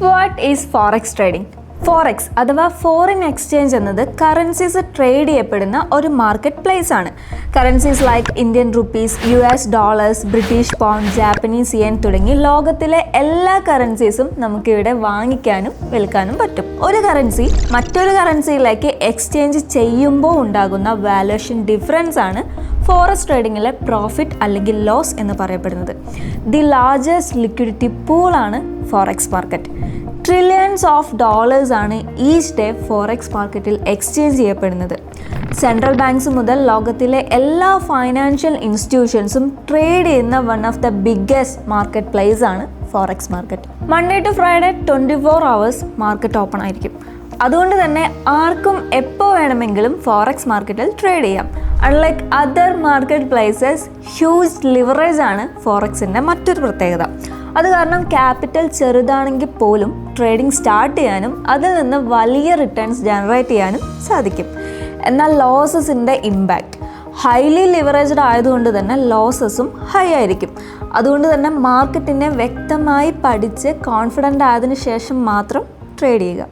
What is forex trading? Forex അഥവാ foreign exchange എന്നത് currencies trade ചെയ്യപ്പെടുന്ന ഒരു മാർക്കറ്റ് പ്ലേസ് ആണ്. Currencies like Indian rupees, US dollars, British pound, Japanese N തുടങ്ങി ലോകത്തിലെ എല്ലാ കറൻസീസും നമുക്കിവിടെ വാങ്ങിക്കാനും വിൽക്കാനും പറ്റും. ഒരു കറൻസി മറ്റൊരു കറൻസിയിലേക്ക് എക്സ്ചേഞ്ച് ചെയ്യുമ്പോൾ ഉണ്ടാകുന്ന വാല്യുവേഷൻ ഡിഫറൻസ് ആണ് ഫോറക്സ് ട്രേഡിങ്ങിലെ പ്രോഫിറ്റ് അല്ലെങ്കിൽ ലോസ് എന്ന് പറയപ്പെടുന്നത്. ദി ലാർജസ്റ്റ് ലിക്വിഡിറ്റി പൂളാണ് forex market. Trillions of dollars ആണ് ഈച്ച് ഡേ ഫോറക്സ് മാർക്കറ്റിൽ എക്സ്ചേഞ്ച് ചെയ്യപ്പെടുന്നത്. സെൻട്രൽ ബാങ്ക്സ് മുതൽ ലോകത്തിലെ എല്ലാ ഫൈനാൻഷ്യൽ ഇൻസ്റ്റിറ്റ്യൂഷൻസും ട്രേഡ് ചെയ്യുന്ന one of the biggest market place ആണ് forex market. Monday to Friday 24 hours market open ആയിരിക്കും. അതുകൊണ്ട് തന്നെ ആർക്കും എപ്പോൾ വേണമെങ്കിലും ഫോറക്സ് മാർക്കറ്റിൽ ട്രേഡ് ചെയ്യാം. Unlike other market places, huge leverage ആണ് ഫോറക്സിൻ്റെ മറ്റൊരു പ്രത്യേകത. അത് കാരണം ക്യാപിറ്റൽ ചെറുതാണെങ്കിൽ പോലും ട്രേഡിംഗ് സ്റ്റാർട്ട് ചെയ്യാനും അതിൽ നിന്ന് വലിയ റിട്ടേൺസ് ജനറേറ്റ് ചെയ്യാനും സാധിക്കും. എന്നാൽ ലോസസിൻ്റെ ഇമ്പാക്റ്റ് ഹൈലി ലിവറേജ്ഡ് ആയതുകൊണ്ട് തന്നെ ലോസസും ഹൈ ആയിരിക്കും. അതുകൊണ്ട് തന്നെ മാർക്കറ്റിനെ വ്യക്തമായി പഠിച്ച് കോൺഫിഡൻ്റ് ആയതിനു ശേഷം മാത്രം ട്രേഡ് ചെയ്യുക.